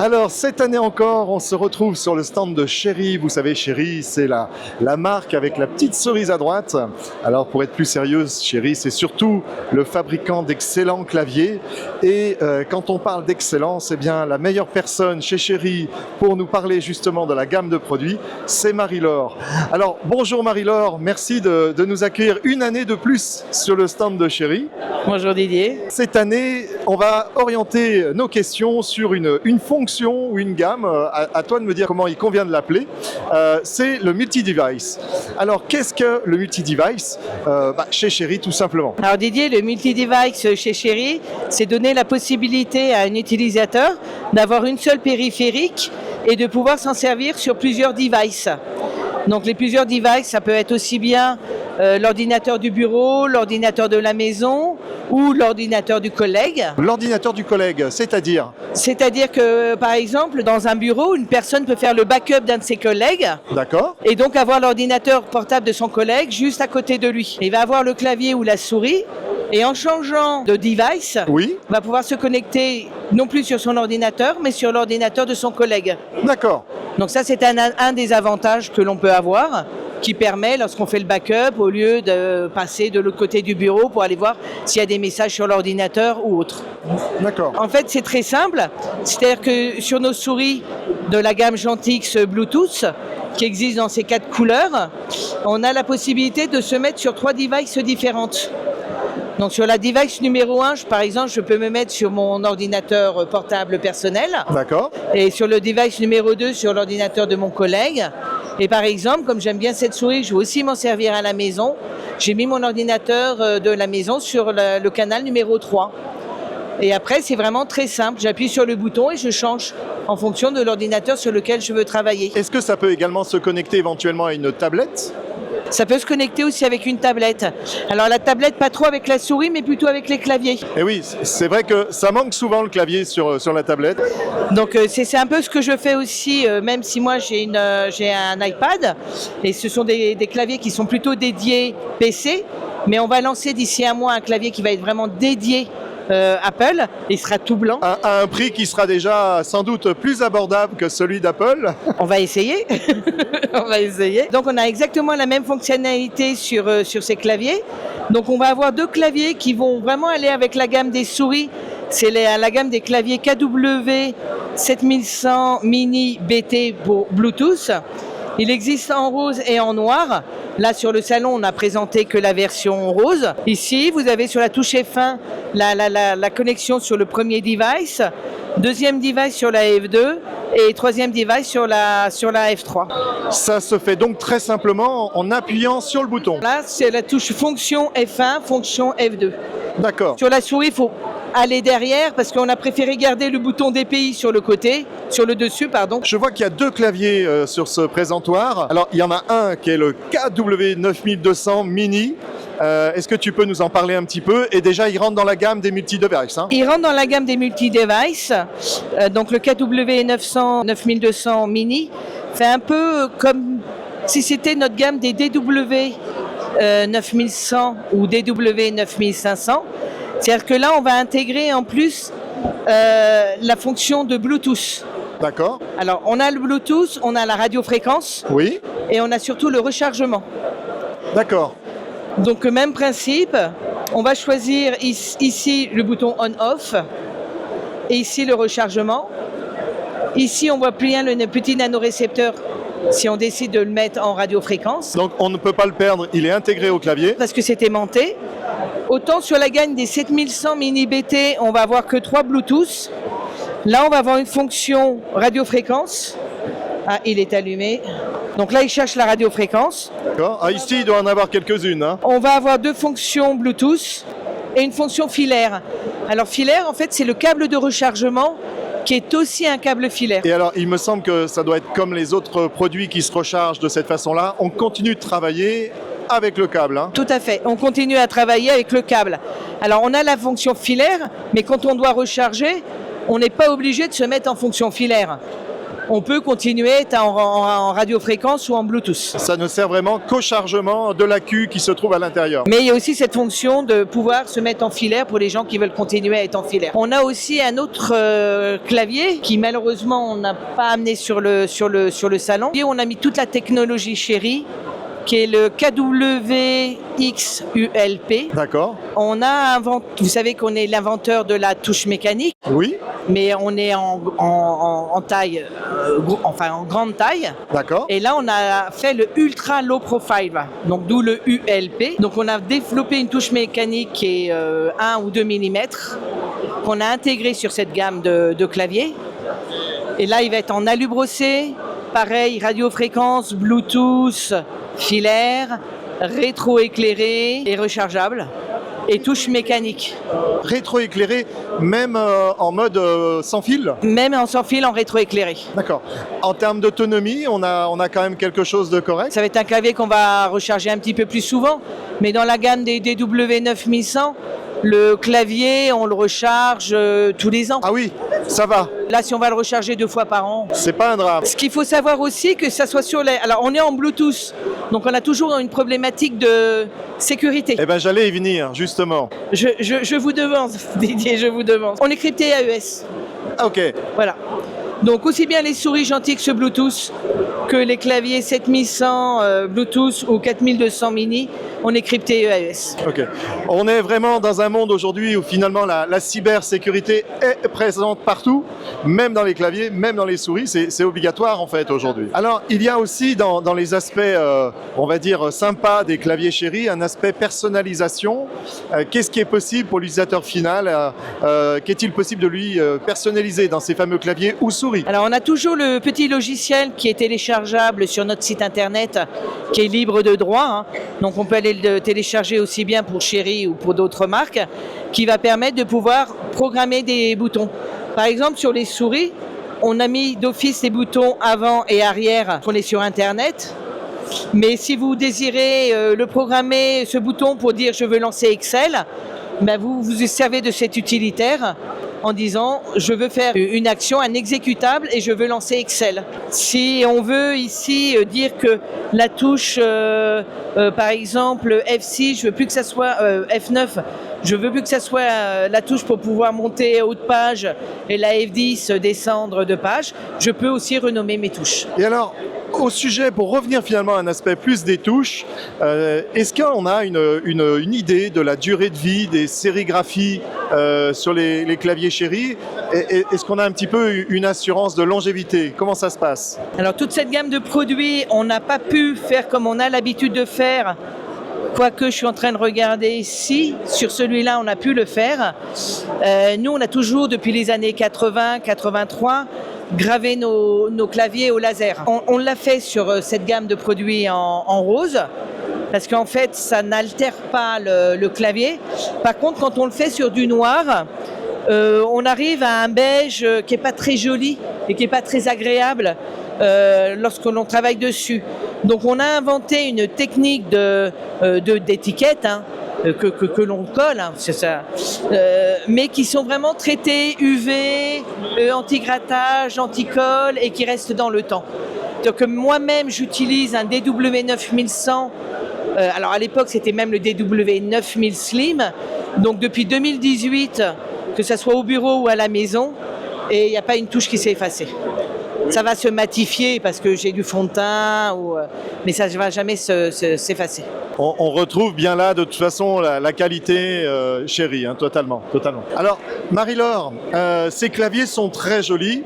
Alors, cette année encore, on se retrouve sur le stand de Chéri. Vous savez, Chéri, c'est la marque avec la petite cerise à droite. Alors, pour être plus sérieuse, Chéri, c'est surtout le fabricant d'excellents claviers. Et quand on parle d'excellence, eh bien, la meilleure personne chez Chéri pour nous parler justement de la gamme de produits, c'est Marie-Laure. Alors, bonjour Marie-Laure, merci de nous accueillir une année de plus sur le stand de Chéri. Bonjour Didier. Cette année, on va orienter nos questions sur une fonction ou une gamme, à toi de me dire comment il convient de l'appeler, c'est le multi-device. Alors, qu'est-ce que le multi-device chez Chéri, tout simplement? Alors Didier, le multi-device chez Chéri, c'est donner la possibilité à un utilisateur d'avoir une seule périphérique et de pouvoir s'en servir sur plusieurs devices. Donc les plusieurs devices, ça peut être aussi bien l'ordinateur du bureau, l'ordinateur de la maison ou l'ordinateur du collègue. L'ordinateur du collègue, c'est-à-dire? C'est-à-dire que, par exemple, dans un bureau, une personne peut faire le backup d'un de ses collègues. D'accord. Et donc avoir l'ordinateur portable de son collègue juste à côté de lui. Il va avoir le clavier ou la souris. Et en changeant de device, oui, va pouvoir se connecter non plus sur son ordinateur, mais sur l'ordinateur de son collègue. D'accord. Donc ça, c'est un des avantages que l'on peut avoir, qui permet, lorsqu'on fait le backup, au lieu de passer de l'autre côté du bureau pour aller voir s'il y a des messages sur l'ordinateur ou autre. D'accord. En fait, c'est très simple. C'est-à-dire que sur nos souris de la gamme Gentix Bluetooth, qui existe dans ces 4 couleurs, on a la possibilité de se mettre sur 3 devices différentes. Donc sur la device numéro 1, par exemple, je peux me mettre sur mon ordinateur portable personnel. D'accord. Et sur le device numéro 2, sur l'ordinateur de mon collègue. Et par exemple, comme j'aime bien cette souris, je vais aussi m'en servir à la maison. J'ai mis mon ordinateur de la maison sur le canal numéro 3. Et après, c'est vraiment très simple. J'appuie sur le bouton et je change en fonction de l'ordinateur sur lequel je veux travailler. Est-ce que ça peut également se connecter éventuellement à une tablette ? Ça peut se connecter aussi avec une tablette. Alors la tablette, pas trop avec la souris, mais plutôt avec les claviers. Et oui, c'est vrai que ça manque souvent le clavier sur la tablette. Donc c'est un peu ce que je fais aussi, même si moi j'ai un iPad, et ce sont des claviers qui sont plutôt dédiés PC, mais on va lancer d'ici un mois un clavier qui va être vraiment dédié Apple, il sera tout blanc. À un prix qui sera déjà sans doute plus abordable que celui d'Apple. On va essayer. On va essayer. Donc on a exactement la même fonctionnalité sur ces claviers. Donc on va avoir 2 claviers qui vont vraiment aller avec la gamme des souris. C'est la gamme des claviers KW 7100 Mini BT pour Bluetooth. Il existe en rose et en noir. Là, sur le salon, on n'a présenté que la version rose. Ici, vous avez sur la touche F1 la connexion sur le premier device, deuxième device sur la F2 et troisième device sur la F3. Ça se fait donc très simplement en appuyant sur le bouton. Là, c'est la touche fonction F1, fonction F2. D'accord. Sur la souris, il faut aller derrière parce qu'on a préféré garder le bouton DPI sur le côté, sur le dessus, pardon. Je vois qu'il y a 2 claviers sur ce présentoir. Alors, il y en a un qui est le KW 9200 Mini. Est-ce que tu peux nous en parler un petit peu? Et déjà, il rentre dans la gamme des multi-devices, hein? Il rentre dans la gamme des multi-devices. Donc le KW 9200 Mini fait un peu comme si c'était notre gamme des DW 9100 ou DW 9500. C'est-à-dire que là, on va intégrer en plus la fonction de Bluetooth. D'accord. Alors, on a le Bluetooth, on a la radiofréquence. Oui. Et on a surtout le rechargement. D'accord. Donc, même principe, on va choisir ici le bouton on-off et ici le rechargement. Ici, on voit bien le petit nanorécepteur si on décide de le mettre en radiofréquence. Donc, on ne peut pas le perdre, il est intégré au clavier. Parce que c'est aimanté. Autant sur la gamme des 7100 Mini BT, on va avoir que 3 Bluetooth. Là, on va avoir une fonction radiofréquence. Ah, il est allumé. Donc là, il cherche la radiofréquence. D'accord. Ah, ici, il doit en avoir quelques-unes, hein. On va avoir 2 fonctions Bluetooth et une fonction filaire. Alors, filaire, en fait, c'est le câble de rechargement qui est aussi un câble filaire. Et alors, il me semble que ça doit être comme les autres produits qui se rechargent de cette façon-là. On continue de travailler avec le câble, hein. Tout à fait. On continue à travailler avec le câble. Alors, on a la fonction filaire, mais quand on doit recharger, on n'est pas obligé de se mettre en fonction filaire. on peut continuer à être en radiofréquence ou en Bluetooth. Ça ne sert vraiment qu'au chargement de l'accu qui se trouve à l'intérieur. Mais il y a aussi cette fonction de pouvoir se mettre en filaire pour les gens qui veulent continuer à être en filaire. On a aussi un autre clavier qui malheureusement on n'a pas amené sur le salon. Et on a mis toute la technologie Cherry, qui est le KWXULP. D'accord. On a vous savez qu'on est l'inventeur de la touche mécanique. Oui. Mais on est en taille, en grande taille. D'accord. Et là, on a fait le Ultra Low Profile, donc d'où le ULP. Donc, on a développé une touche mécanique qui est 1 ou 2 mm, qu'on a intégré sur cette gamme de claviers. Et là, il va être en alu brossé, pareil, radiofréquence, Bluetooth, filaire, rétro-éclairé et rechargeable. Et touche mécanique. Rétro-éclairé, même en mode sans fil? Même en sans fil, en rétro-éclairé. D'accord. En termes d'autonomie, on a quand même quelque chose de correct? Ça va être un clavier qu'on va recharger un petit peu plus souvent, mais dans la gamme des DW9100, le clavier, on le recharge tous les ans. Ah oui, ça va. Là, si on va le recharger 2 fois par an. C'est pas un drame. Ce qu'il faut savoir aussi, que ça soit sur les... Alors, on est en Bluetooth, donc on a toujours une problématique de sécurité. Eh ben, j'allais y venir, justement. Je vous devance, Didier, je vous devance. On est crypté AES. Ah, ok. Voilà. Donc, aussi bien les souris Gentix Bluetooth que les claviers 7100 Bluetooth ou 4200 mini, on est crypté AES. Ok. On est vraiment dans un monde aujourd'hui où finalement la cybersécurité est présente partout, même dans les claviers, même dans les souris. C'est obligatoire en fait aujourd'hui. Alors il y a aussi dans les aspects, on va dire, sympas des claviers Cherry, un aspect personnalisation. Qu'est-ce qui est possible pour l'utilisateur final? Qu'est-il possible de lui personnaliser dans ces fameux claviers ou souris? Alors on a toujours le petit logiciel qui est téléchargeable sur notre site internet, qui est libre de droit, hein. Donc on peut aller le télécharger aussi bien pour Cherry ou pour d'autres marques, qui va permettre de pouvoir programmer des boutons. Par exemple, sur les souris, on a mis d'office les boutons avant et arrière qu'on est sur internet. Mais si vous désirez le programmer, ce bouton, pour dire je veux lancer Excel, ben vous vous servez de cet utilitaire en disant je veux faire une action, un exécutable et je veux lancer Excel. Si on veut ici dire que la touche, par exemple F6, je veux plus que ça soit F9, je veux plus que ça soit la touche pour pouvoir monter haut de page et la F10 descendre de page, je peux aussi renommer mes touches. Et alors, au sujet, pour revenir finalement à un aspect plus des touches, est-ce qu'on a une idée de la durée de vie des sérigraphies sur les claviers Cherry? Est-ce qu'on a un petit peu une assurance de longévité? Comment ça se passe? Alors toute cette gamme de produits, on n'a pas pu faire comme on a l'habitude de faire, quoique je suis en train de regarder ici, sur celui-là on a pu le faire. Nous on a toujours depuis les années 80-83 gravé nos claviers au laser. On l'a fait sur cette gamme de produits en rose, parce qu'en fait ça n'altère pas le clavier. Par contre quand on le fait sur du noir, on arrive à un beige qui n'est pas très joli et qui n'est pas très agréable lorsque l'on travaille dessus. Donc on a inventé une technique d'étiquette que l'on colle, hein, c'est ça, mais qui sont vraiment traités UV, anti-grattage, anti-colle et qui restent dans le temps. Donc moi-même j'utilise un DW9100. Alors à l'époque c'était même le DW9000 Slim. Donc depuis 2018, que ce soit au bureau ou à la maison, et il n'y a pas une touche qui s'est effacée. Ça va se matifier parce que j'ai du fond de teint, mais ça ne va jamais s'effacer. On retrouve bien là de toute façon la qualité Cherry, hein, totalement. Alors Marie-Laure, ces claviers sont très jolis.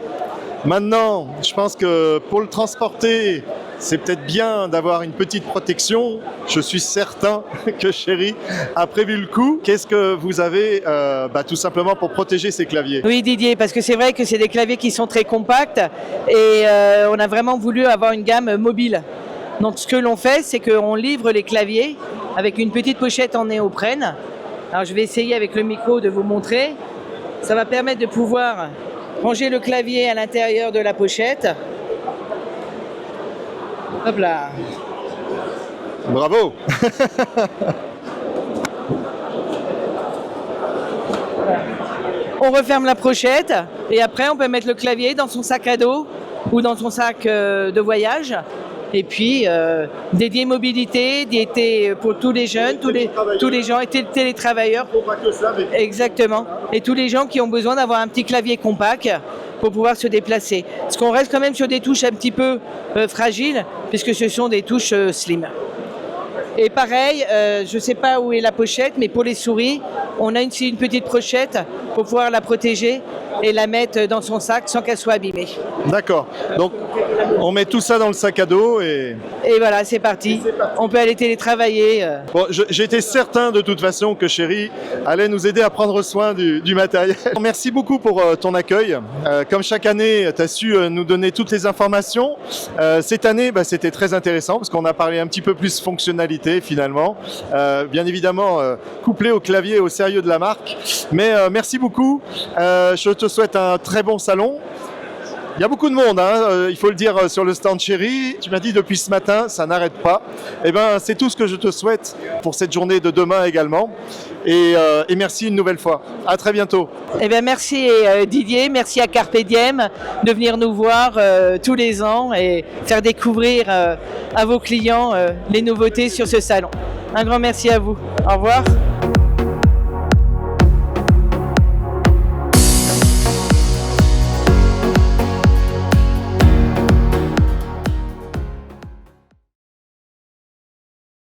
Maintenant, je pense que pour le transporter, c'est peut-être bien d'avoir une petite protection. Je suis certain que Cherry a prévu le coup. Qu'est-ce que vous avez tout simplement pour protéger ces claviers? Oui Didier, parce que c'est vrai que c'est des claviers qui sont très compacts et on a vraiment voulu avoir une gamme mobile. Donc ce que l'on fait, c'est qu'on livre les claviers avec une petite pochette en néoprène. Alors je vais essayer avec le micro de vous montrer. Ça va permettre de pouvoir ranger le clavier à l'intérieur de la pochette. Hop là. Bravo. On referme la pochette et après on peut mettre le clavier dans son sac à dos ou dans son sac de voyage. Et puis dédié mobilité, dédié pour tous les jeunes, tous les gens, et télétravailleurs. Pas que ça, mais... Exactement. Et tous les gens qui ont besoin d'avoir un petit clavier compact pour pouvoir se déplacer. Parce qu'on reste quand même sur des touches un petit peu fragiles, puisque ce sont des touches slim. Et pareil, je ne sais pas où est la pochette, mais pour les souris, on a une petite pochette pour pouvoir la protéger et la mettre dans son sac sans qu'elle soit abîmée. D'accord. Donc, on met tout ça dans le sac à dos et... Et voilà, c'est parti. On peut aller télétravailler. Bon, j'étais certain de toute façon que Chéri allait nous aider à prendre soin du matériel. Merci beaucoup pour ton accueil. Comme chaque année, tu as su nous donner toutes les informations. Cette année, c'était très intéressant parce qu'on a parlé un petit peu plus fonctionnalité finalement. Bien évidemment, couplé au clavier et au sérieux de la marque. Mais merci beaucoup. Je te souhaite un très bon salon. Il y a beaucoup de monde, il faut le dire, sur le stand Chéri. Tu m'as dit depuis ce matin, ça n'arrête pas. Eh ben, c'est tout ce que je te souhaite pour cette journée de demain également. Et merci une nouvelle fois. À très bientôt. Eh bien, merci Didier, merci à Carpe Diem de venir nous voir tous les ans et faire découvrir à vos clients les nouveautés sur ce salon. Un grand merci à vous. Au revoir.